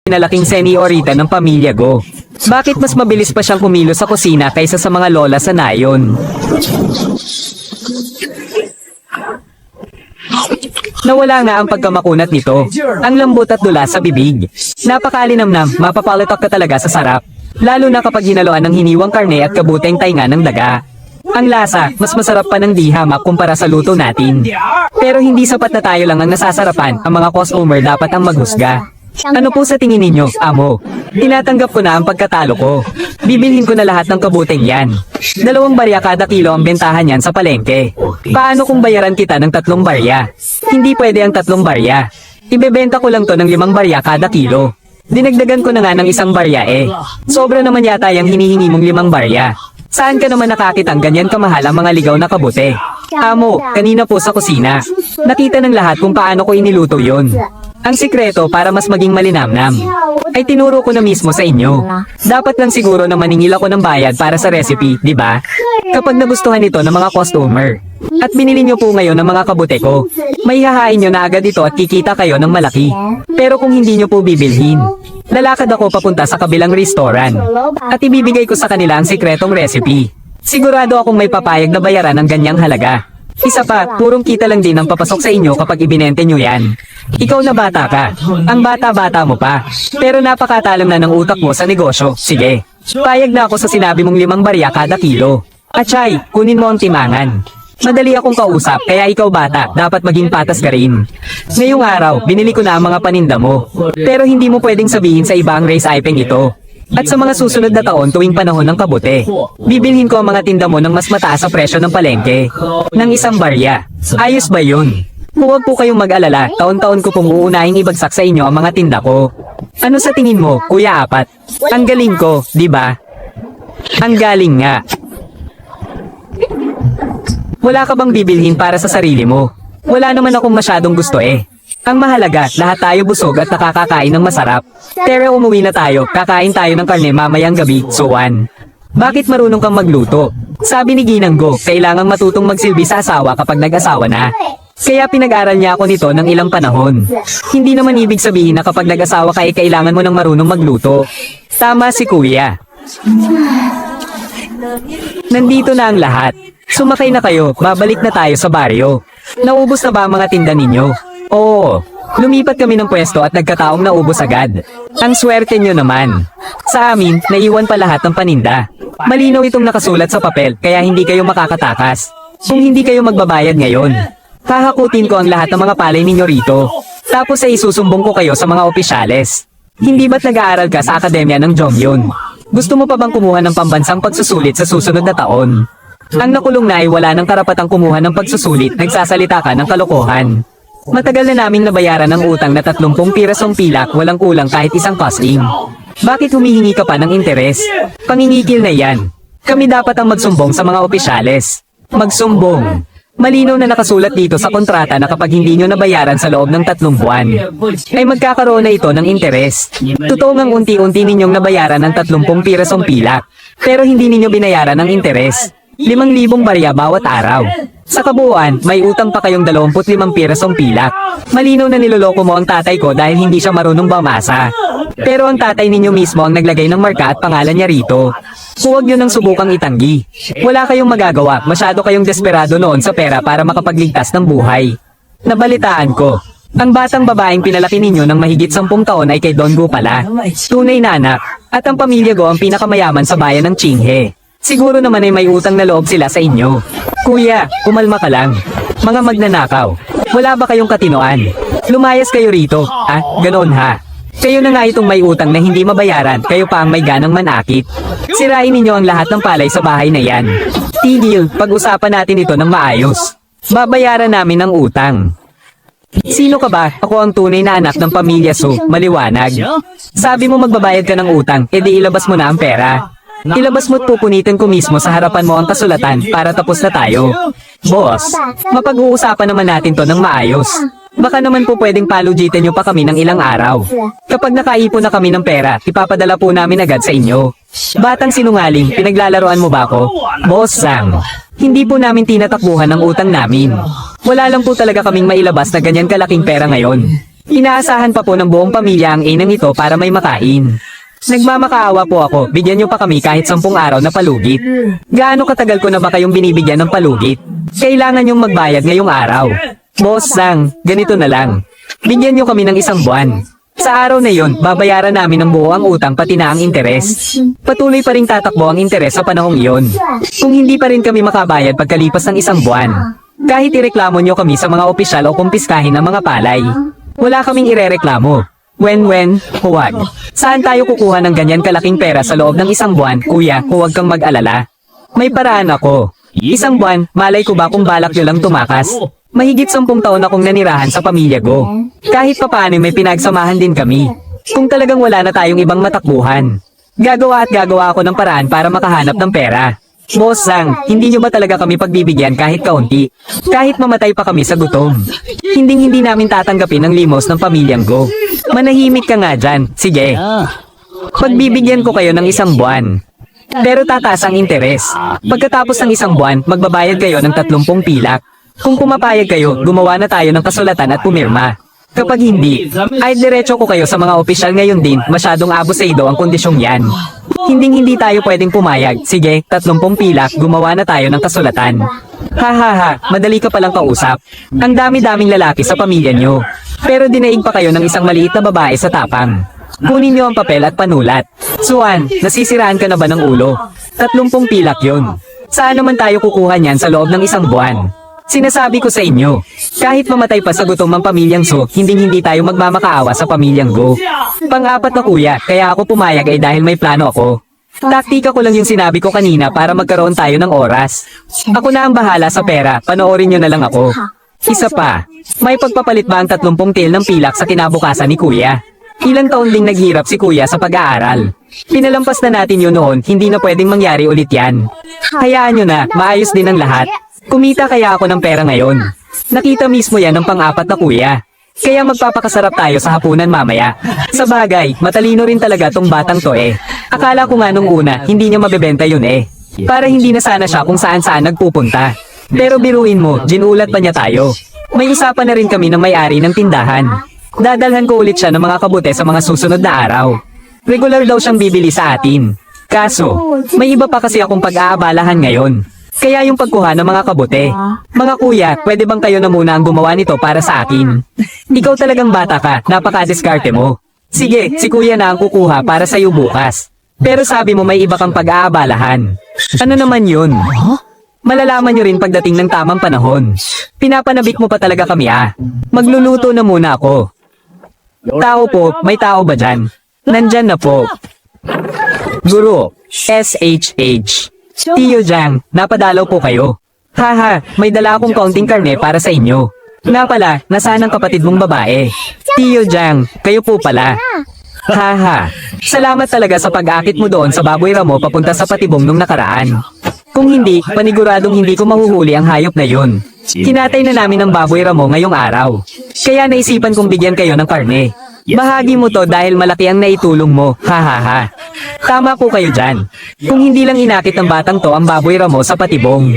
pinalaking seniorita ng pamilya Go. Bakit mas mabilis pa siyang kumilos sa kusina kaysa sa mga lola sa nayon? Nawala nga ang pagkamakunat nito. Ang lambot at dula sa bibig. Napakalinamnam, mapapalitak ka talaga sa sarap. Lalo na kapag hinaluan ng hiniwang karne at kabuteng tainga ng daga. Ang lasa, mas masarap pa ng dihamak kumpara sa luto natin. Pero hindi sapat na tayo lang ang nasasarapan, ang mga customer dapat ang maghusga. Ano po sa tingin ninyo, amo? Tinatanggap ko na ang pagkatalo ko. Bibilhin ko na lahat ng kabuteng yan. 2 barya kada kilo ang bentahan yan sa palengke. Paano kung bayaran kita ng 3 barya? Hindi pwede ang 3 barya. Ibebenta ko lang to ng 5 barya kada kilo. Dinagdagan ko na nga ng 1 barya eh. Sobra naman yata yung hinihingi mong 5 barya. Saan ka naman nakakitang ganyan kamahal ang mga ligaw na kabute? Amo, kanina po sa kusina. Nakita ng lahat kung paano ko iniluto yon. Ang sikreto para mas maging malinamnam ay tinuro ko na mismo sa inyo. Dapat lang siguro na maningil ako ng bayad para sa recipe, di ba? Kapag nagustuhan ito ng mga customer at binili nyo po ngayon ng mga kabute ko, may hahain nyo na agad ito at kikita kayo ng malaki. Pero kung hindi nyo po bibilhin, lalakad ako papunta sa kabilang restaurant at ibibigay ko sa kanila ang sikretong recipe. Sigurado akong may papayag na bayaran ng ganyang halaga. Isa pa, purong kita lang din ang papasok sa inyo kapag ibinente nyo yan. Ikaw na bata ka. Ang bata-bata mo pa. Pero napakatalam na ng utak mo sa negosyo. Sige. Payag na ako sa sinabi mong 5 barya kada kilo. Achay, kunin mo ang timangan. Madali akong kausap, kaya ikaw bata, dapat maging patas ka rin. Ngayong araw, binili ko na ang mga paninda mo. Pero hindi mo pwedeng sabihin sa iba ang race ipeng ito. At sa mga susunod na taon tuwing panahon ng kabute, bibilhin ko ang mga tinda mo ng mas mataas sa presyo ng palengke. Ng 1 barya. Ayos ba yun? Huwag po kayong mag-alala, taon-taon ko pong uunahing ibagsak sa inyo ang mga tinda ko. Ano sa tingin mo, Kuya Apat? Ang galing ko, di ba? Ang galing nga. Wala ka bang bibilhin para sa sarili mo? Wala naman akong masyadong gusto eh. Ang mahalaga, lahat tayo busog at nakakakain ng masarap. Pero umuwi na tayo, kakain tayo ng karne mamayang gabi, suwan. Bakit marunong kang magluto? Sabi ni Ginang Go, kailangang matutong magsilbi sa asawa kapag nag-asawa na. Kaya pinag-aral niya ako nito ng ilang panahon. Hindi naman ibig sabihin na kapag nag-asawa ka ay kailangan mo ng marunong magluto. Tama si Kuya. Nandito na ang lahat. Sumakay na kayo, babalik na tayo sa baryo. Naubos na ba ang mga tinda ninyo? Oo, lumipat kami ng pwesto at nagkataong naubos agad. Ang swerte nyo naman. Sa amin, naiwan pa lahat ng paninda. Malinaw itong nakasulat sa papel, kaya hindi kayo makakatakas. Kung hindi kayo magbabayad ngayon, hahakutin ko ang lahat ng mga palay ninyo rito. Tapos ay isusumbong ko kayo sa mga opisyales. Hindi ba't nag-aaral ka sa akademya ng Jonghyun? Gusto mo pa bang kumuha ng pambansang pagsusulit sa susunod na taon? Ang nakulong na ay wala ng karapatang kumuha ng pagsusulit, nagsasalita ka ng kalokohan. Matagal na naming nabayaran ang utang na 30 pirasong pilak, walang kulang kahit isang costing. Bakit humihingi ka pa ng interes? Pangingikil na yan. Kami dapat ang magsumbong sa mga opisyales. Magsumbong. Malinaw na nakasulat dito sa kontrata na kapag hindi nyo nabayaran sa loob ng 3 buwan, ay magkakaroon na ito ng interes. Totoo ngang unti-unti ninyong nabayaran ang 30 pirasong pilak, pero hindi ninyo binayaran ang interes. 5,000 barya bawat araw. Sa kabuuan, may utang pa kayong 25 pirasong pilak. Malinaw na niloloko mo ang tatay ko dahil hindi siya marunong bumasa. Pero ang tatay ninyo mismo ang naglagay ng marka at pangalan niya rito. Huwag nyo nang subukang itanggi. Wala kayong magagawa, masyado kayong desperado noon sa pera para makapagligtas ng buhay. Nabalitaan ko. Ang batang babaeng pinalaki ninyo ng mahigit 10 taon ay kay Don Gu pala. Tunay na anak. At ang pamilya Go ang pinakamayaman sa bayan ng Qinghe. Siguro naman ay may utang na loob sila sa inyo. Kuya, kumalma ka lang. Mga magnanakaw. Wala ba kayong katinoan? Lumayas kayo rito. Ganoon ha. Kayo na nga itong may utang na hindi mabayaran, kayo pa ang may ganang manakit. Sirain ninyo ang lahat ng palay sa bahay na yan. Tigil, pag-usapan natin ito ng maayos. Babayaran namin ang utang. Sino ka ba? Ako ang tunay na anak ng pamilya Su, maliwanag. Sabi mo magbabayad ka ng utang, edi ilabas mo na ang pera. Ilabas mo't pupunitin ko mismo sa harapan mo ang kasulatan para tapos na tayo. Boss, mapag-uusapan naman natin to ng maayos. Baka naman po pwedeng palujitin nyo pa kami ng ilang araw. Kapag nakaipon na kami ng pera, ipapadala po namin agad sa inyo. Batang sinungaling, pinaglalaroan mo ba ako? Boss Sam, hindi po namin tinatakbuhan ang utang namin. Wala lang po talaga kaming mailabas na ganyan kalaking pera ngayon. Inaasahan pa po ng buong pamilya ang inang ito para may makain. Nagmamakaawa po ako, bigyan niyo pa kami kahit 10 araw na palugit. Gaano katagal ko na ba kayong binibigyan ng palugit? Kailangan niyong magbayad ngayong araw. Boss Sang, ganito na lang. Bigyan niyo kami ng 1 buwan. Sa araw na yon, babayaran namin ng buo ang utang pati na ang interes. Patuloy pa ring tatakbo ang interes sa panahong iyon. Kung hindi pa rin kami makabayad pagkalipas ng 1 buwan, kahit ireklamo niyo kami sa mga opisyal o kumpiskahin ang mga palay, wala kaming irereklamo. Huwag. Saan tayo kukuha ng ganyan kalaking pera sa loob ng 1 buwan, kuya, huwag kang mag-alala. May paraan ako. 1 buwan, malay ko ba kung balak nyo lang tumakas? Mahigit 10 taon akong nanirahan sa pamilya ko. Kahit papaano may pinagsamahan din kami. Kung talagang wala na tayong ibang matakbuhan, gagawa ako ng paraan para makahanap ng pera. Boss Sang, hindi nyo ba talaga kami pagbibigyan kahit kaunti? Kahit mamatay pa kami sa gutom. Hindi namin tatanggapin ang limos ng pamilyang ko. Manahimik ka nga dyan. Sige. Pagbibigyan ko kayo ng 1 buwan. Pero tataas ang interes. Pagkatapos ng 1 buwan, magbabayad kayo ng 30 pilak. Kung pumapayag kayo, gumawa na tayo ng kasulatan at pumirma. Kapag hindi, ay diretso ko kayo sa mga opisyal ngayon din, masyadong abusado ang kondisyong yan. Hindi tayo pwedeng pumayag. Sige, 30 pilak, gumawa na tayo ng kasulatan. Ha, madali ka palang kausap. Ang dami-daming lalaki sa pamilya nyo. Pero dinaig pa kayo ng isang maliit na babae sa tapang. Kunin nyo ang papel at panulat. Suan, nasisiraan ka na ba ng ulo? 30 pilak yon. Saan naman tayo kukuha niyan sa loob ng 1 buwan? Sinasabi ko sa inyo, kahit mamatay pa sa gutom ang pamilyang So, hindi tayo magmamakaawa sa pamilyang Go. Pang-apat na kuya, kaya ako pumayag ay dahil may plano ako. Taktika ko lang yung sinabi ko kanina para magkaroon tayo ng oras. Ako na ang bahala sa pera, panoorin nyo na lang ako. Isa pa, may pagpapalit ba ang 30 til ng pilak sa kinabukasan ni kuya? Ilang taon ding naghirap si kuya sa pag-aaral. Pinalampas na natin yun noon, hindi na pwedeng mangyari ulit yan. Hayaan nyo na, maayos din ang lahat. Kumita kaya ako ng pera ngayon. Nakita mismo yan ng pang-apat na kuya. Kaya magpapakasarap tayo sa hapunan mamaya. Sa bagay, matalino rin talaga tong batang to eh. Akala ko nga nung una, hindi niya mabebenta yun eh. Para hindi na sana siya kung saan-saan nagpupunta. Pero biruin mo, ginulat pa niya tayo. May usapan na rin kami ng may-ari ng tindahan. Dadalhan ko ulit siya ng mga kabute sa mga susunod na araw. Regular daw siyang bibili sa atin. Kaso, may iba pa kasi akong pag-aabalahan ngayon. Kaya yung pagkuha ng mga kabute. Mga kuya, pwede bang kayo na muna ang gumawa nito para sa akin? Ikaw talagang bata ka, napaka-diskarte mo. Sige, si kuya na ang kukuha para sa'yo bukas. Pero sabi mo may iba kang pag-aabalahan. Ano naman yun? Malalaman nyo rin pagdating ng tamang panahon. Pinapanabik mo pa talaga kami ah. Magluluto na muna ako. Tao po, may tao ba dyan? Nandyan na po. Guro, SHH. Tiyo Jang, napadalaw po kayo. Haha, may dala akong kaunting karne para sa inyo. Nga pala, nasaan ang kapatid mong babae? Tiyo Jang, kayo po pala. Haha, salamat talaga sa pag-akit mo doon sa baboy ramo papunta sa patibong nung nakaraan. Kung hindi, paniguradong hindi ko mahuhuli ang hayop na yun. Kinatay na namin ang baboy ramo ngayong araw. Kaya naisipan kong bigyan kayo ng karne. Bahagi mo to dahil malaki ang naitulong mo, hahaha. Tama po kayo dyan. Kung hindi lang inakit ng batang to ang baboy ramo sa patibong,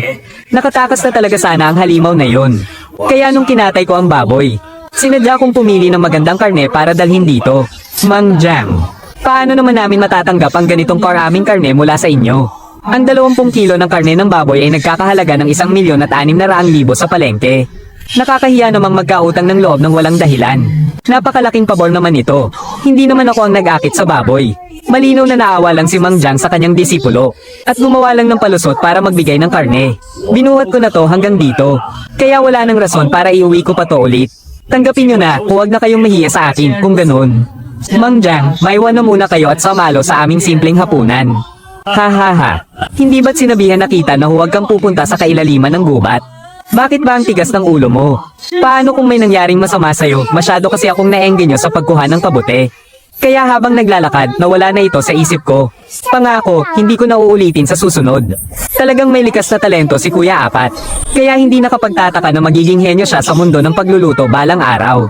nakatakas na talaga sana ang halimaw na yon. Kaya nung kinatay ko ang baboy, sinadya kong pumili ng magandang karne para dalhin dito. Mang Jang, paano naman namin matatanggap ang ganitong karaming karne mula sa inyo? Ang 20 kilo ng karne ng baboy ay nagkakahalaga ng 1,600,000 sa palengke. Nakakahiya namang magkautang ng loob ng walang dahilan. Napakalaking pabor naman ito. Hindi naman ako ang nag-akit sa baboy. Malinaw na naawa lang si Mang Jang sa kanyang disipulo at gumawa lang ng palusot para magbigay ng karne. Binuhat ko na to hanggang dito. Kaya wala nang rason para iuwi ko pa to ulit. Tanggapin nyo na, huwag na kayong mahiya sa akin kung ganun. Mang Jang, maiwan na muna kayo at samalo sa aming simpleng hapunan. Hahaha. Hindi ba't sinabihan na kita na huwag kang pupunta sa kailaliman ng gubat? Bakit ba ang tigas ng ulo mo? Paano kung may nangyaring masama sa'yo? Masyado kasi akong naengganyo sa pagkuha ng kabute. Kaya habang naglalakad, nawala na ito sa isip ko. Pangako, hindi ko na uulitin sa susunod. Talagang may likas na talento si Kuya Apat. Kaya hindi nakapagtataka na magiging henyo siya sa mundo ng pagluluto balang araw.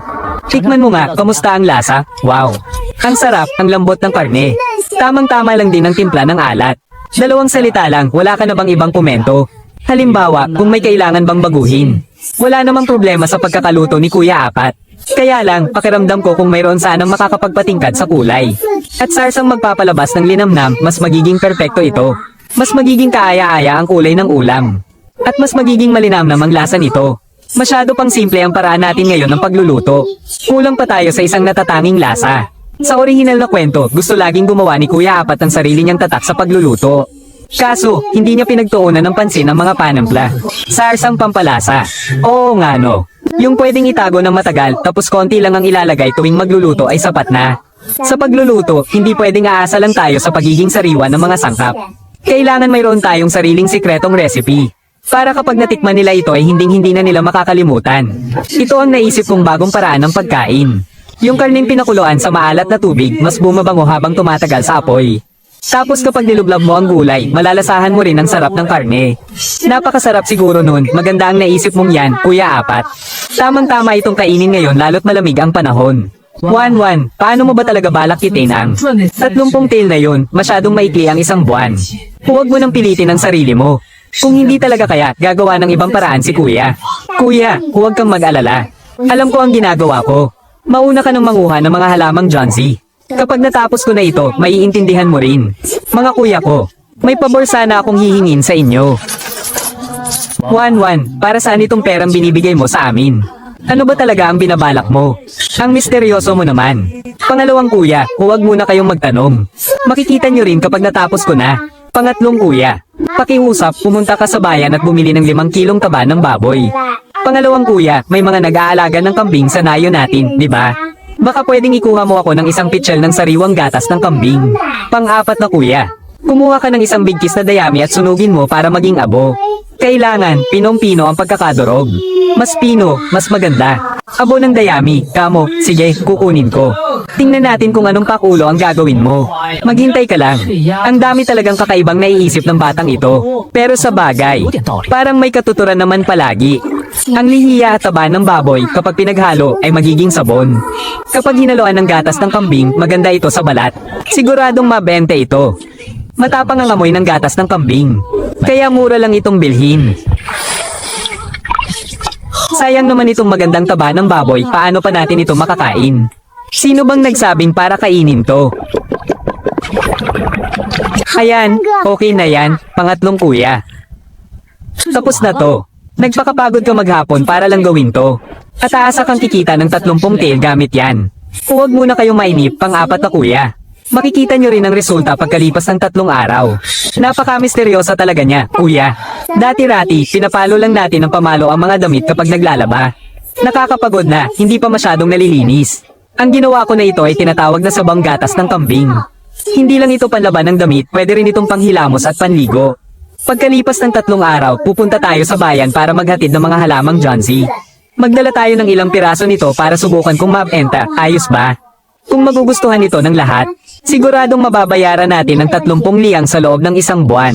Tikman mo nga, kamusta ang lasa? Wow! Ang sarap, ang lambot ng karne. Tamang-tama lang din ang timpla ng alat. 2 salita lang, wala ka na bang ibang komento? Halimbawa, kung may kailangan bang baguhin. Wala namang problema sa pagkakaluto ni Kuya Apat. Kaya lang, pakiramdam ko kung mayroon sanang makakapagpatingkad sa kulay. At sarsang magpapalabas ng linamnam, mas magiging perpekto ito. Mas magiging kaaya-aya ang kulay ng ulam. At mas magiging malinamnam ang lasa nito. Masyado pang simple ang paraan natin ngayon ng pagluluto. Kulang pa tayo sa isang natatanging lasa. Sa orihinal na kwento, gusto laging gumawa ni Kuya Apat ang sarili niyang tatak sa pagluluto. Kaso, hindi niya pinagtuunan ng pansin ang mga panampla. Sarsang pampalasa. Oo nga no. Yung pwedeng itago ng matagal tapos konti lang ang ilalagay tuwing magluluto ay sapat na. Sa pagluluto, hindi pwedeng aasa lang tayo sa pagiging sariwa ng mga sangkap. Kailangan mayroon tayong sariling sikretong recipe. Para kapag natikman nila ito ay hinding-hindi na nila makakalimutan. Ito ang naisip kong bagong paraan ng pagkain. Yung karneng pinakuluan sa maalat na tubig, mas bumabango habang tumatagal sa apoy. Tapos kapag nilublab mo ang gulay, malalasahan mo rin ang sarap ng karne. Napakasarap siguro nun, maganda ang naisip mong yan, Kuya Apat. Tamang-tama itong kainin ngayon lalo't malamig ang panahon. Wan, paano mo ba talaga balak kitin ang 30 tail na yun, masyadong maikli ang isang buwan. Huwag mo nang pilitin ang sarili mo. Kung hindi talaga kaya, gagawa ng ibang paraan si Kuya. Kuya, huwag kang mag-alala. Alam ko ang ginagawa ko. Mauna ka ng manguha ng mga halamang Johnsy. Kapag natapos ko na ito, maiintindihan mo rin. Mga kuya ko, may pabor sana akong hihingin sa inyo. Wan, para saan itong perang binibigay mo sa amin? Ano ba talaga ang binabalak mo? Ang misteryoso mo naman. Pangalawang kuya, huwag muna kayong magtanong. Makikita nyo rin kapag natapos ko na. Pangatlong kuya, pakiusap, pumunta ka sa bayan at bumili ng 5 kilong taba ng baboy. Pangalawang kuya, may mga nag-aalaga ng kambing sa nayo natin, di ba? Baka pwedeng ikuha mo ako ng isang pitchel ng sariwang gatas ng kambing. Pang-apat na kuya, kumuha ka ng isang bigkis na dayami at sunugin mo para maging abo. Kailangan, pinong-pino ang pagkakadurog. Mas pino, mas maganda. Abo ng dayami, kamo, sige, kukunin ko. Tingnan natin kung anong pakulo ang gagawin mo. Maghintay ka lang. Ang dami talagang kakaibang naiisip ng batang ito. Pero sa bagay, parang may katuturan naman palagi. Ang lihiya at taba ng baboy kapag pinaghalo ay magiging sabon. Kapag hinaluan ng gatas ng kambing, maganda ito sa balat. Siguradong mabente ito. Matapang ang amoy ng gatas ng kambing. Kaya mura lang itong bilhin. Sayang naman itong magandang taba ng baboy, paano pa natin ito makakain? Sino bang nagsabing para kainin to? Ayan, okay na yan, pangatlong kuya. Tapos na to. Nagpakapagod ka maghapon para lang gawin to. At aasa kang kikita ng 30 tail gamit yan. Huwag muna kayong mainip, pang-apat na kuya. Makikita nyo rin ang resulta pagkalipas ng 3 araw. Napaka-misteryosa talaga niya, kuya. Dati-rati, pinapalo lang natin ng pamalo ang mga damit kapag naglalaba. Nakakapagod na, hindi pa masyadong nalilinis. Ang ginawa ko na ito ay tinatawag na sabang gatas ng kambing. Hindi lang ito panlaban ng damit, pwede rin itong panghilamos at panligo. Pagkalipas ng 3 araw, pupunta tayo sa bayan para maghatid ng mga halamang Johnsy. Magdala tayo ng ilang piraso nito para subukan kung mabenta, ayos ba? Kung magugustuhan ito ng lahat, siguradong mababayaran natin ng 30 liyang sa loob ng 1 buwan.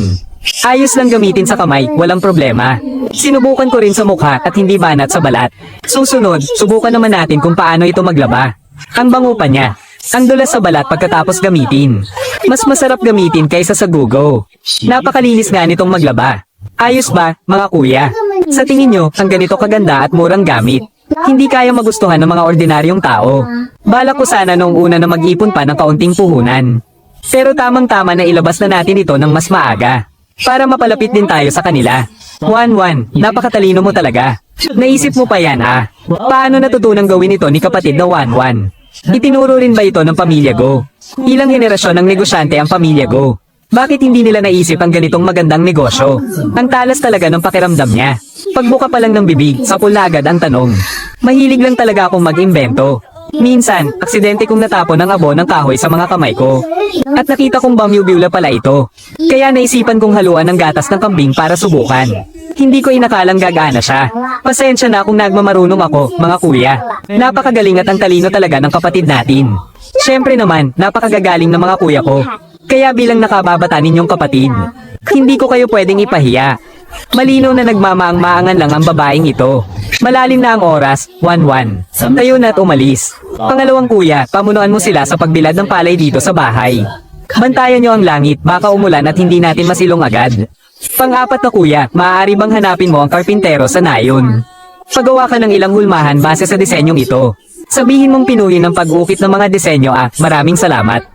Ayos lang gamitin sa kamay, walang problema. Sinubukan ko rin sa mukha at hindi banat sa balat. Susunod, subukan naman natin kung paano ito maglaba. Ang bango pa niya. Ang dulas sa balat pagkatapos gamitin. Mas masarap gamitin kaysa sa gugo. Napakalinis nga nitong maglaba. Ayos ba, mga kuya? Sa tingin nyo, ang ganito kaganda at murang gamit. Hindi kaya magustuhan ng mga ordinaryong tao. Balak ko sana noong una na mag-ipon pa ng kaunting puhunan. Pero tamang-tama na ilabas na natin ito ng mas maaga. Para mapalapit din tayo sa kanila. Wan, napakatalino mo talaga. Naisip mo pa yan ha? Paano natutunang gawin ito ni kapatid na Wan? Itinuro rin ba ito ng pamilya Go? Ilang henerasyon ng negosyante ang pamilya Go? Bakit hindi nila naisip ang ganitong magandang negosyo? Ang talas talaga ng pakiramdam niya. Pagbuka pa lang ng bibig, sapul na agad ang tanong. Mahilig lang talaga akong mag-imbento. Minsan, aksidente kong natapon ang abo ng kahoy sa mga kamay ko. At nakita kong bamyubiula pala ito. Kaya naisipan kong haluan ng gatas ng kambing para subukan. Hindi ko inakalang gagana siya. Pasensya na kung nagmamarunong ako, mga kuya. Napakagaling at ang talino talaga ng kapatid natin. Siyempre naman, napakagagaling ng mga kuya ko. Kaya bilang nakababata ninyong kapatid, hindi ko kayo pwedeng ipahiya. Malinaw na nagmamaang-maangan lang ang babaeng ito. Malalim na ang oras, Wan. Tayo na't umalis. Pangalawang kuya, pamunuan mo sila sa pagbilad ng palay dito sa bahay. Bantayan nyo ang langit, baka umulan at hindi natin masilong agad. Pang-apat na kuya, maaari bang hanapin mo ang karpintero sa nayon? Pagawa ka ng ilang hulmahan base sa disenyong ito. Sabihin mong pinuhin ng pag-ukit ng mga disenyo at maraming salamat.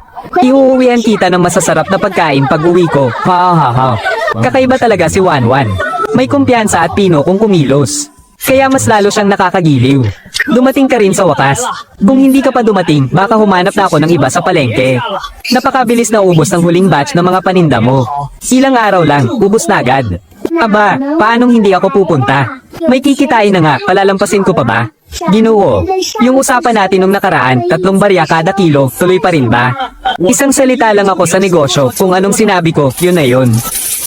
Iuuwian kita ng masasarap na pagkain pag uwi ko. Ha ha ha. Kakaiba talaga si Wanwan. May kumpiyansa at pino kung kumilos. Kaya mas lalo siyang nakakagiliw. Dumating ka rin sa wakas. Kung hindi ka pa dumating, baka humanap na ako ng iba sa palengke. Napakabilis na ubos ng huling batch ng mga paninda mo. Ilang araw lang, ubos na agad. Aba, paanong hindi ako pupunta? May kikitain na nga, palalampasin ko pa ba? Ginoo, yung usapan natin nung nakaraan, 3 barya kada kilo, tuloy pa rin ba? Isang salita lang ako sa negosyo, kung anong sinabi ko, yun na yun.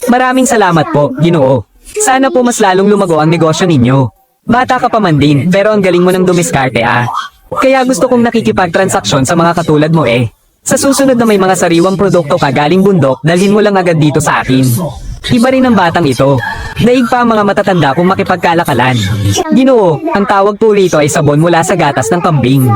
Maraming salamat po, Ginoo. Sana po mas lalong lumago ang negosyo ninyo. Bata ka pa man din, pero ang galing mo ng dumiskarte ah. Kaya gusto kong nakikipagtransaksyon sa mga katulad mo eh. Sa susunod na may mga sariwang produkto ka galing bundok, dalhin mo lang agad dito sa akin. Iba rin ang batang ito. Daig pa ang mga matatanda kung makipagkalakalan. Ginoo, ang tawag po rito ay sabon mula sa gatas ng kambing.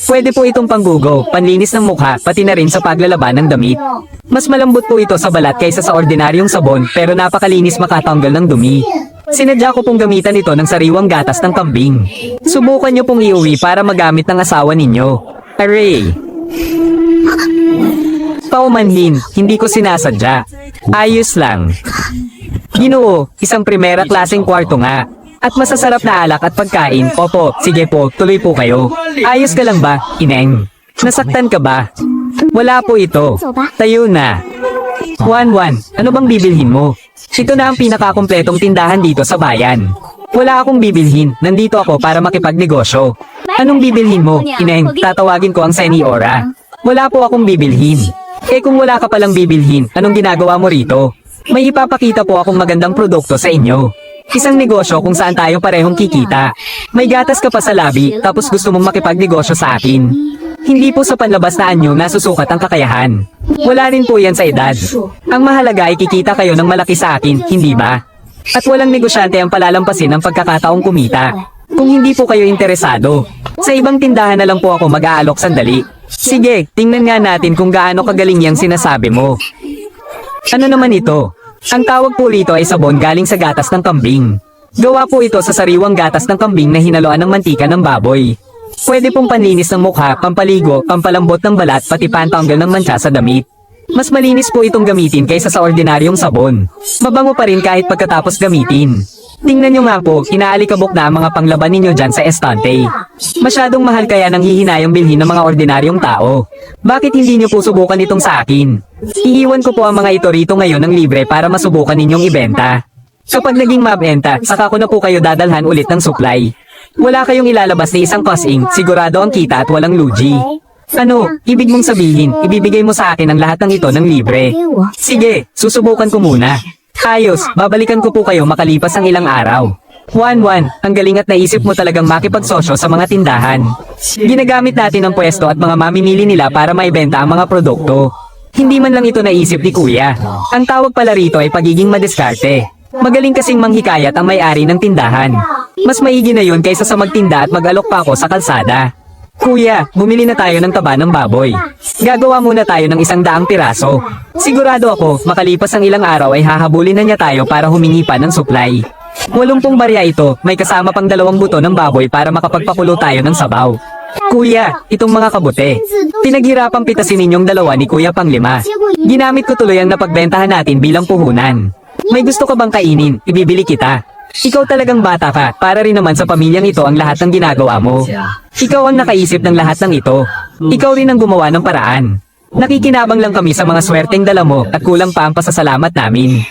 Pwede po itong panggugo, panlinis ng mukha, pati na rin sa paglalaban ng damit. Mas malambot po ito sa balat kaysa sa ordinaryong sabon, pero napakalinis makatanggal ng dumi. Sinadya ko pong gamitan ito ng sariwang gatas ng kambing. Subukan nyo pong iuwi para magamit ng asawa ninyo. Hooray! Paumanhin, hindi ko sinasadya. Ayos lang. Ginoo, isang primera klaseng kwarto nga. At masasarap na alak at pagkain. Opo, sige po, tuloy po kayo. Ayos ka lang ba, Ineng? Nasaktan ka ba? Wala po ito. Tayo na. Wanwan, ano bang bibilhin mo? Ito na ang pinakakumpletong tindahan dito sa bayan. Wala akong bibilhin, nandito ako para makipagnegosyo. Anong bibilhin mo, Ineng? Tatawagin ko ang Seniora. Wala po akong bibilhin. Eh kung wala ka palang bibilhin, anong ginagawa mo rito? May ipapakita po akong magandang produkto sa inyo. Isang negosyo kung saan tayo parehong kikita. May gatas ka pa sa labi, tapos gusto mong makipagnegosyo sa akin. Hindi po sa panlabas na anyo nasusukat ang kakayahan. Wala rin po yan sa edad. Ang mahalaga ay kikita kayo ng malaki sa akin, hindi ba? At walang negosyante ang palalampasin ng pagkakataong kumita. Kung hindi po kayo interesado, sa ibang tindahan na lang po ako mag-aalok sandali. Sige, tingnan nga natin kung gaano kagaling yang sinasabi mo. Ano naman ito? Ang tawag po rito ay sabon galing sa gatas ng kambing. Gawa po ito sa sariwang gatas ng kambing na hinaluan ng mantika ng baboy. Pwede pong panlinis ng mukha, pampaligo, pampalambot ng balat, pati pantanggal ng mancha sa damit. Mas malinis po itong gamitin kaysa sa ordinaryong sabon. Mabango pa rin kahit pagkatapos gamitin. Tingnan nyo nga po, inaalikabok na ang mga panglaban ninyo dyan sa estante. Masyadong mahal kaya nang hihinayang bilhin ng mga ordinaryong tao. Bakit hindi nyo po subukan itong sa akin? Iiwan ko po ang mga ito rito ngayon ng libre para masubukan ninyong ibenta. Kapag naging mabenta, saka ko na po kayo dadalhan ulit ng supply. Wala kayong ilalabas ni isang costing, sigurado ang kita at walang lugi. Ano, ibig mong sabihin, ibibigay mo sa akin ang lahat ng ito ng libre. Sige, susubukan ko muna. Ayos, babalikan ko po kayo makalipas ang ilang araw. Wanwan, ang galing at naisip mo talagang makipagsosyo sa mga tindahan. Ginagamit natin ang pwesto at mga mamimili nila para maibenta ang mga produkto. Hindi man lang ito naisip ni Kuya. Ang tawag pala rito ay pagiging madiskarte. Magaling kasing manghikayat ang may-ari ng tindahan. Mas maigi na yun kaysa sa magtinda at mag-alok pa ako sa kalsada. Kuya, bumili na tayo ng taba ng baboy. Gagawa muna tayo ng 100 piraso. Sigurado ako, makalipas ang ilang araw ay hahabulin na niya tayo para humingi pa ng supply. 80 barya ito, may kasama pang 2 buto ng baboy para makapagpakulo tayo ng sabaw. Kuya, itong mga kabute. Pinaghirapang pitasin ninyong 2 ni Kuya pang 5. Ginamit ko tuloy ang napagbentahan natin bilang puhunan. May gusto ka bang kainin? Ibibili kita. Ikaw talagang bata ka, para rin naman sa pamilyang ito ang lahat ng ginagawa mo. Ikaw ang nakaisip ng lahat ng ito. Ikaw rin ang gumawa ng paraan. Nakikinabang lang kami sa mga swerteng dala mo at kulang pa ang pasasalamat namin.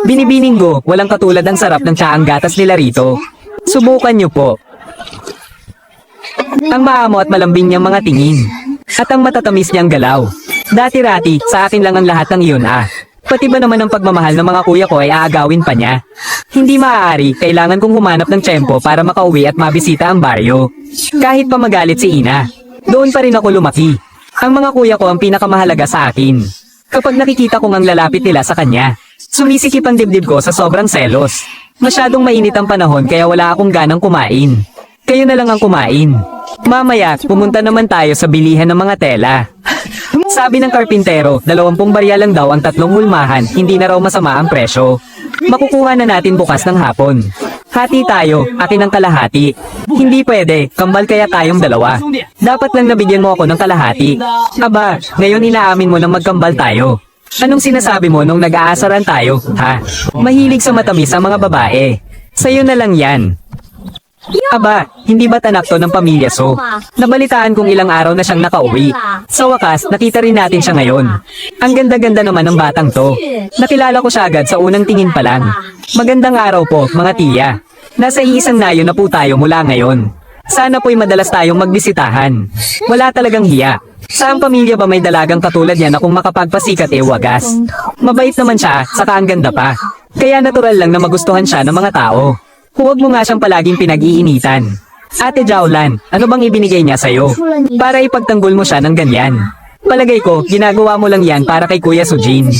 Binibining walang katulad ang sarap ng tsaang gatas nila rito. Subukan niyo po. Ang maamo at malambing niyang mga tingin. At ang matatamis niyang galaw. Dati-rati, sa akin lang ang lahat ng iyon ah. Pati ba naman ang pagmamahal ng mga kuya ko ay aagawin pa niya? Hindi maaari, kailangan kong humanap ng tiyempo para makauwi at mabisita ang baryo. Kahit pa magalit si Ina. Doon pa rin ako lumaki. Ang mga kuya ko ang pinakamahalaga sa akin. Kapag nakikita kong ang lalapit nila sa kanya, sumisikip ang dibdib ko sa sobrang selos. Masyadong mainit ang panahon kaya wala akong ganang kumain. Kayo na lang ang kumain. Mamaya, pumunta naman tayo sa bilihan ng mga tela. Sabi ng karpintero, 20 barya lang daw ang 3 hulmahan, hindi na raw masama ang presyo. Makukuha na natin bukas ng hapon. Hati tayo, akin ang kalahati. Hindi pwede, kambal kaya tayong dalawa. Dapat lang nabigyan mo ako ng kalahati. Aba, ngayon inaamin mo nang magkambal tayo. Anong sinasabi mo nung nag-aasaran tayo, ha? Mahilig sa matamis ang mga babae. Sa'yo na lang yan. Aba, hindi ba't anak to ng pamilya So? Nabalitaan kong ilang araw na siyang nakauwi. Sa wakas, nakita rin natin siya ngayon. Ang ganda-ganda naman ng batang to. Nakilala ko siya agad sa unang tingin pa lang. Magandang araw po, mga tiya. Nasa iisang nayo na po tayo mula ngayon. Sana po'y madalas tayong magbisitahan. Wala talagang hiya. Saan pamilya ba may dalagang katulad niya na kung makapagpasikat wagas? Mabait naman siya, saka ang ganda pa. Kaya natural lang na magustuhan siya ng mga tao. Huwag mo nga siyang palaging pinag-iinitan. Ate Jowlan, ano bang ibinigay niya sa'yo? Para ipagtanggol mo siya ng ganyan. Palagay ko, ginagawa mo lang yan para kay Kuya Sujin.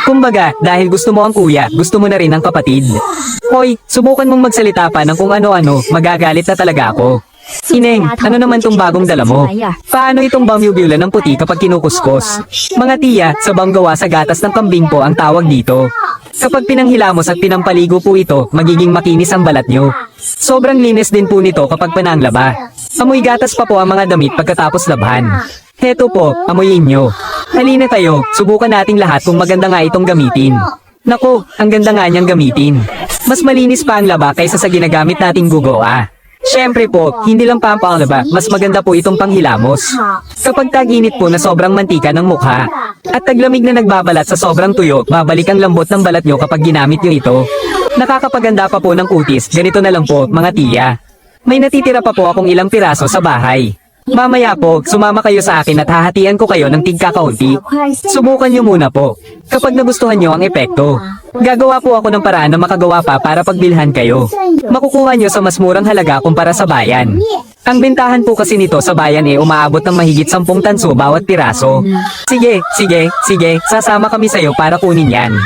Kumbaga, dahil gusto mo ang kuya, gusto mo na rin ang kapatid. Hoy, subukan mong magsalita pa ng kung ano-ano, magagalit na talaga ako. Ineng, ano naman tong bagong dala mo? Paano itong bamyubula ng puti kapag kinukuskos? Mga tiya, sabang gawa sa gatas ng kambing po ang tawag dito. Kapag pinanghilamos at pinampaligo po ito, magiging makinis ang balat nyo. Sobrang linis din po nito kapag pananglaba. Amoy gatas pa po ang mga damit pagkatapos labhan. Heto po, amoyin nyo. Halina tayo, subukan nating lahat kung maganda nga itong gamitin. Naku, ang ganda nga niyang gamitin. Mas malinis pa ang laba kaysa sa ginagamit nating gugoa. Siyempre po, hindi lang pa ang panglaba, mas maganda po itong panghilamos. Kapag tag-init po na sobrang mantika ng mukha, at taglamig na nagbabalat sa sobrang tuyo, babalik ang lambot ng balat nyo kapag ginamit nyo ito. Nakakapaganda pa po ng kutis, ganito na lang po, mga tiya. May natitira pa po akong ilang piraso sa bahay. Mamaya po, sumama kayo sa akin at hahatian ko kayo ng tigkakaunti. Subukan nyo muna po. Kapag nagustuhan nyo ang epekto, gagawa po ako ng paraan na makagawa pa para pagbilhan kayo. Makukuha nyo sa mas murang halaga kumpara sa bayan. Ang bentahan po kasi nito sa bayan umaabot ng mahigit 10 tanso bawat piraso. Sige, sasama kami sa'yo para kunin yan.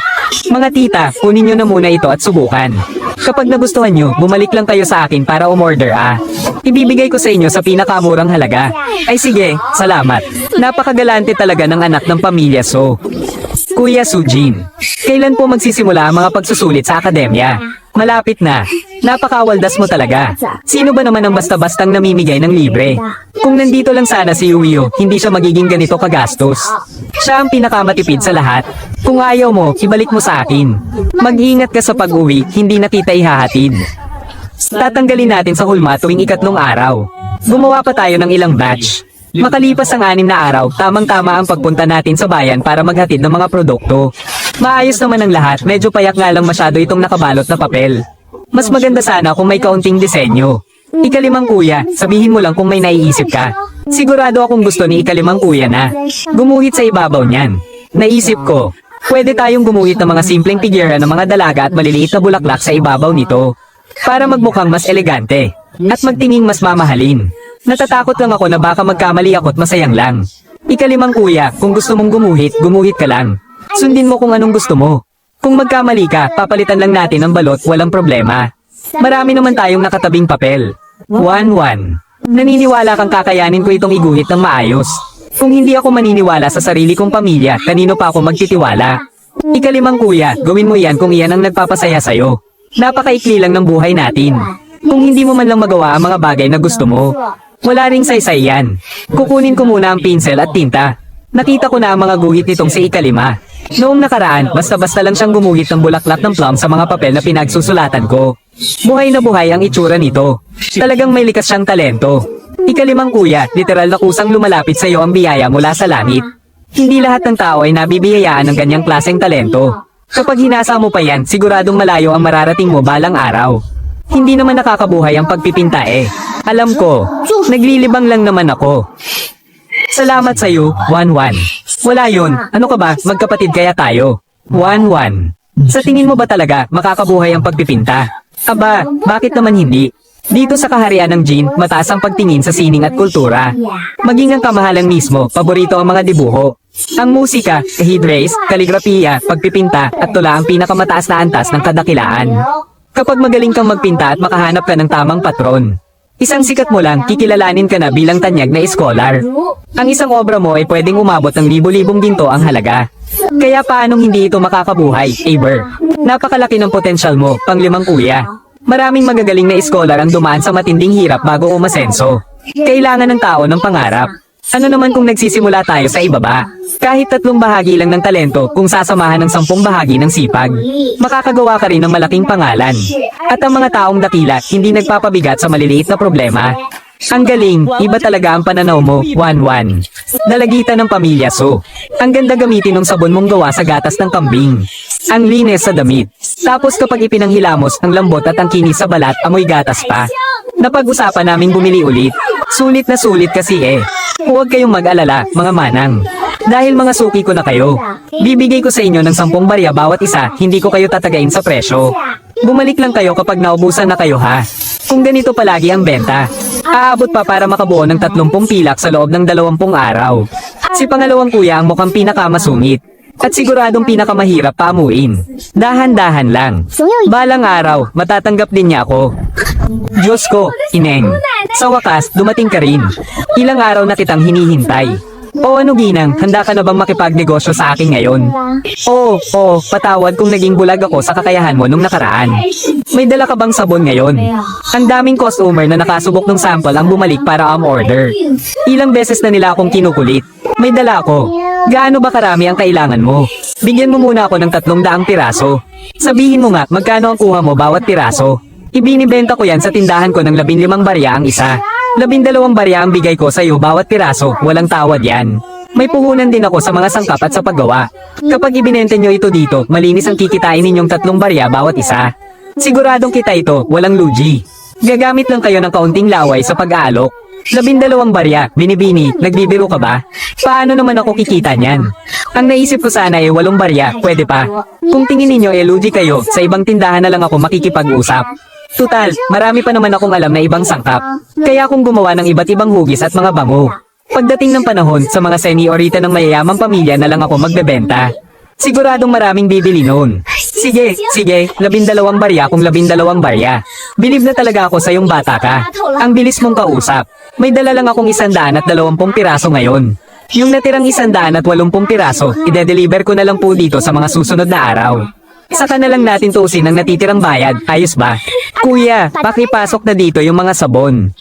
Mga tita, kunin nyo na muna ito at subukan. Kapag nagustuhan nyo, bumalik lang kayo sa akin para umorder Ibibigay ko sa inyo sa pinakamurang halaga. Ay sige, salamat. Napakagalante talaga ng anak ng pamilya So. Kuya Sujin, kailan po magsisimula ang mga pagsusulit sa akademya? Malapit na. Napakawaldas mo talaga. Sino ba naman ang basta-bastang namimigay ng libre? Kung nandito lang sana si Uyo, hindi siya magiging ganito kagastos. Siya ang pinakamatipid sa lahat. Kung ayaw mo, ibalik mo sa akin. Mag-ingat ka sa pag-uwi, hindi na kita ihahatid. Tatanggalin natin sa hulma tuwing 3 araw. Gumawa pa tayo ng ilang batch. Makalipas ang 6 na araw, tamang-tama ang pagpunta natin sa bayan para maghatid ng mga produkto. Maayos naman ang lahat, medyo payak nga lang masyado itong nakabalot na papel. Mas maganda sana kung may kaunting disenyo. Ikalimang kuya, sabihin mo lang kung may naiisip ka. Sigurado akong gusto ni ikalimang kuya na gumuhit sa ibabaw niyan. Naisip ko, pwede tayong gumuhit ng mga simpleng figura ng mga dalaga at maliliit na bulaklak sa ibabaw nito. Para magmukhang mas elegante at magtinging mas mamahalin. Natatakot lang ako na baka magkamali ako at masayang lang. Ikalimang kuya, kung gusto mong gumuhit ka lang. Sundin mo kung anong gusto mo. Kung magkamali ka, papalitan lang natin ang balot, walang problema. Marami naman tayong nakatabing papel. 1-1. Naniniwala kang kakayanin ko itong iguhit ng maayos. Kung hindi ako maniniwala sa sarili kong pamilya, kanino pa ako magtitiwala? Ikalimang kuya, gawin mo yan kung iyan ang nagpapasaya sa'yo. Napakaikli lang ng buhay natin. Kung hindi mo man lang magawa ang mga bagay na gusto mo, wala ring saysay yan. Kukunin ko muna ang pinsel at tinta. Nakita ko na ang mga guhit nitong si ikalima. Noong nakaraan, basta-basta lang siyang gumuhit ng bulaklak ng plum sa mga papel na pinagsusulatan ko. Buhay na buhay ang itsura nito. Talagang may likas siyang talento. Ikalimang kuya, literal na kusang lumalapit sa iyo ang biyaya mula sa langit. Hindi lahat ng tao ay nabibiyayaan ng ganyang klaseng talento. Kapag hinasa mo pa yan, siguradong malayo ang mararating mo balang araw. Hindi naman nakakabuhay ang pagpipinta Alam ko, naglilibang lang naman ako. Salamat sa'yo, 1-1. Wala yun, ano ka ba, magkapatid kaya tayo? 1-1. Sa tingin mo ba talaga makakabuhay ang pagpipinta? Aba, bakit naman hindi? Dito sa kaharian ng Jin, mataas ang pagtingin sa sining at kultura. Maging ang kamahalan mismo, paborito ang mga dibuho. Ang musika, kahid race, kaligrafiya, pagpipinta, at tula ang pinakamataas na antas ng kadakilaan. Kapag magaling kang magpinta at makahanap ka ng tamang patron, isang sikat mo lang, kikilalanin ka na bilang tanyag na scholar. Ang isang obra mo ay pwedeng umabot ng libo-libong ginto ang halaga. Kaya paanong hindi ito makakabuhay, Aber? Napakalaki ng potensyal mo, panglimang kuya. Maraming magagaling na iskolar ang dumaan sa matinding hirap bago umasenso. Kailangan ng tao ng pangarap. Ano naman kung nagsisimula tayo sa ibaba? Kahit 3 bahagi lang ng talento kung sasamahan ng 10 bahagi ng sipag, makakagawa ka rin ng malaking pangalan. At ang mga taong dakila hindi nagpapabigat sa maliliit na problema. Ang galing, iba talaga ang pananaw mo, 1-1. Dalagitan ng pamilya so. Ang ganda gamitin ng sabon mong gawa sa gatas ng kambing. Ang linis sa damit. Tapos kapag ipinanghilamos, ang lambot at ang kinis sa balat, amoy gatas pa. Napag-usapan naming bumili ulit. Sulit na sulit kasi eh. Huwag kayong mag-alala, mga manang. Dahil mga suki ko na kayo. Bibigay ko sa inyo ng 10 barya bawat isa, hindi ko kayo tatagain sa presyo. Bumalik lang kayo kapag naubusan na kayo ha. Kung ganito palagi ang benta, aabot pa para makabuo ng 30 pilak sa loob ng 20 araw. Si pangalawang kuya ang mukhang pinakamasungit. At siguradong pinakamahirap paamuin. Dahan-dahan lang. Balang araw, matatanggap din niya ako. Diyos ko, Ineng. Sa wakas, dumating ka rin. Ilang araw na kitang hinihintay. O ano ginang, handa ka na bang makipagnegosyo sa akin ngayon? Oo, patawad kung naging bulag ako sa kakayahan mo nung nakaraan. May dala ka bang sabon ngayon? Ang daming customer na nakasubok ng sample ang bumalik para order. Ilang beses na nila akong kinukulit. May dala ako. Gaano ba karami ang kailangan mo? Bigyan mo muna ako ng 300 piraso. Sabihin mo nga, magkano ang kuha mo bawat piraso? Ibinibenta ko yan sa tindahan ko ng 15 barya ang isa. 12 barya ang bigay ko sa iyo bawat piraso, walang tawad yan. May puhunan din ako sa mga sangkap at sa paggawa. Kapag ibinente nyo ito dito, malinis ang kikitain ninyong 3 barya bawat isa. Siguradong kita ito, walang lugi. Gagamit lang kayo ng kaunting laway sa pag-aalok. 12 barya, binibini, nagbibiro ka ba? Paano naman ako kikita niyan? Ang naisip ko sana ay 8 barya, pwede pa. Kung tingin ninyo lugi kayo, sa ibang tindahan na lang ako makikipag-usap. Tutal, marami pa naman akong alam na ibang sangkap. Kaya akong gumawa ng iba't ibang hugis at mga bango. Pagdating ng panahon, sa mga seniorita ng mayayamang pamilya na lang ako magbebenta. Siguradong maraming bibili noon. Sige, 12 barya kung 12 barya. Bilib na talaga ako sa iyong bata ka. Ang bilis mong kausap. May dala lang akong 120 piraso ngayon. Yung natirang 180 piraso, ide-deliver ko na lang po dito sa mga susunod na araw. Saka na lang natin tuusin ang natitirang bayad, ayos ba? Kuya, pakipasok na dito yung mga sabon.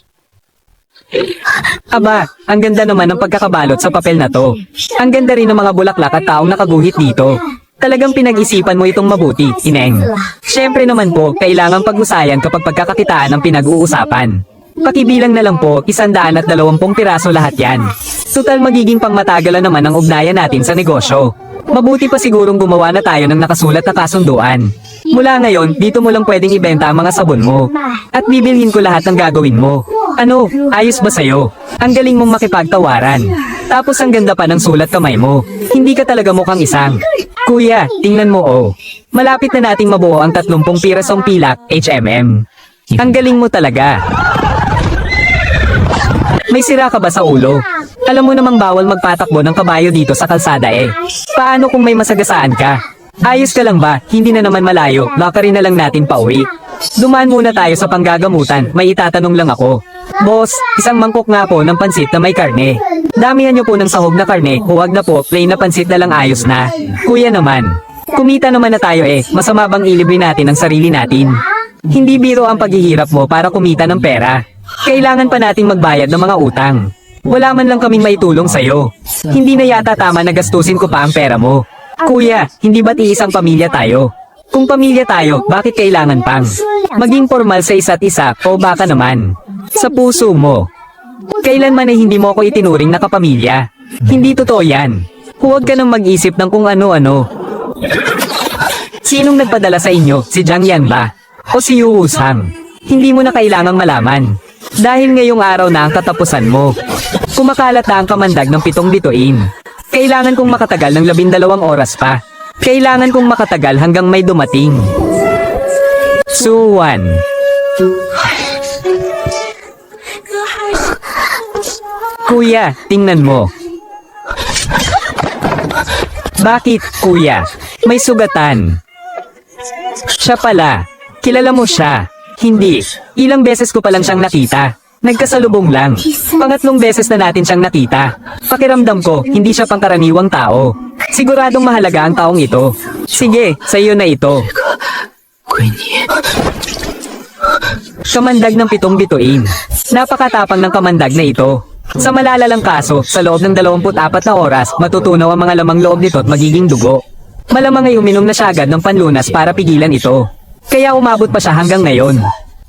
Aba, ang ganda naman ng pagkakabalot sa papel na to. Ang ganda rin ng mga bulaklak at taong nakaguhit dito. Talagang pinag-isipan mo itong mabuti, Ineng. Siyempre naman po, kailangan pag-usayan kapag pagkakakitaan ang pinag-uusapan. Pakibilang na lang po, 120 piraso lahat yan. Total magiging pangmatagalan naman ang ugnayan natin sa negosyo. Mabuti pa sigurong gumawa na tayo ng nakasulat na kasunduan. Mula ngayon, dito mo lang pwedeng ibenta ang mga sabon mo. At bibilhin ko lahat ng gagawin mo. Ano, ayos ba sa'yo? Ang galing mong makipagtawaran. Tapos ang ganda pa ng sulat kamay mo. Hindi ka talaga mukhang isang. Kuya, tingnan mo Malapit na nating mabuo ang 30 pirasong pilak, HMM. Ang galing mo talaga. May sira ka ba sa ulo? Alam mo namang bawal magpatakbo ng kabayo dito sa kalsada Paano kung may masagasaan ka? Ayos ka lang ba? Hindi na naman malayo, lakarin na lang natin pauwi. Dumaan muna tayo sa panggagamutan, may itatanong lang ako. Boss, isang mangkok nga po ng pansit na may karne. Damihan niyo po ng sahog na karne, huwag na po, plain na pansit na lang ayos na. Kuya naman, kumita naman na tayo masama bang ilibre natin ang sarili natin? Hindi biro ang paghihirap mo para kumita ng pera. Kailangan pa nating magbayad ng mga utang. Wala man lang kaming maitulong sa'yo. Hindi na yata tama na gastusin ko pa ang pera mo. Kuya, hindi ba't iisang pamilya tayo? Kung pamilya tayo, bakit kailangan pang maging formal sa isa't isa o baka naman sa puso mo? Kailanman ay hindi mo ako itinuring na kapamilya. Hindi totoo yan. Huwag ka nang mag-isip ng kung ano-ano. Sinong nagpadala sa inyo? Si Jiang Yan ba? O si Yu Wusang? Hindi mo na kailangang malaman. Dahil ngayong araw na ang katapusan mo. Kumakalat na ang kamandag ng 7 bituin. Kailangan kong makatagal ng 12 oras pa. Kailangan kong makatagal hanggang may dumating. Suwan. Kuya, tingnan mo. Bakit, kuya? May sugatan. Siya pala. Kilala mo siya. Hindi. Ilang beses ko pa lang siyang nakita. Nagkasalubong lang. Pangatlong beses na natin siyang nakita. Pakiramdam ko, hindi siya pangkaraniwang tao. Siguradong mahalaga ang taong ito. Sige, sa iyo na ito. Kamandag ng 7 bituin. Napakatapang ng kamandag na ito. Sa malalalang kaso, sa loob ng 24 na oras, matutunaw ang mga lamang loob nito at magiging dugo. Malamang ay uminom na siya agad ng panlunas para pigilan ito. Kaya umabot pa siya hanggang ngayon.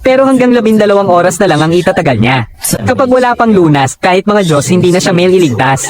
Pero hanggang 12 oras na lang ang itatagal niya. Kapag wala pang lunas, kahit mga Diyos hindi na siya iligtas.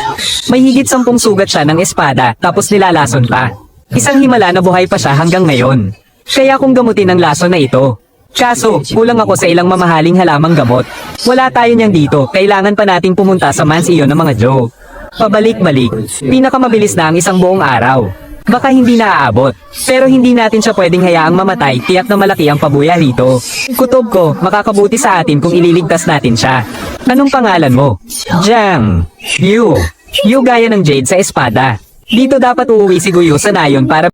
May higit 10 sugat siya ng espada, tapos nilalason pa. Isang himala na buhay pa siya hanggang ngayon. Kaya kung gamutin ang lason na ito. Kaso, kulang ako sa ilang mamahaling halamang gamot. Wala tayo niyang dito, kailangan pa nating pumunta sa mansiyon ng mga Joe. Pabalik-balik, pinakamabilis na ang isang buong araw. Baka hindi naaabot, pero hindi natin siya pwedeng hayaang mamatay, tiyak na malaki ang pabuya rito. Kutob ko, makakabuti sa atin kung ililigtas natin siya. Anong pangalan mo? Jiang. Yu. Yu gaya ng Jade sa espada. Dito dapat uuwi si Guyo sa nayon para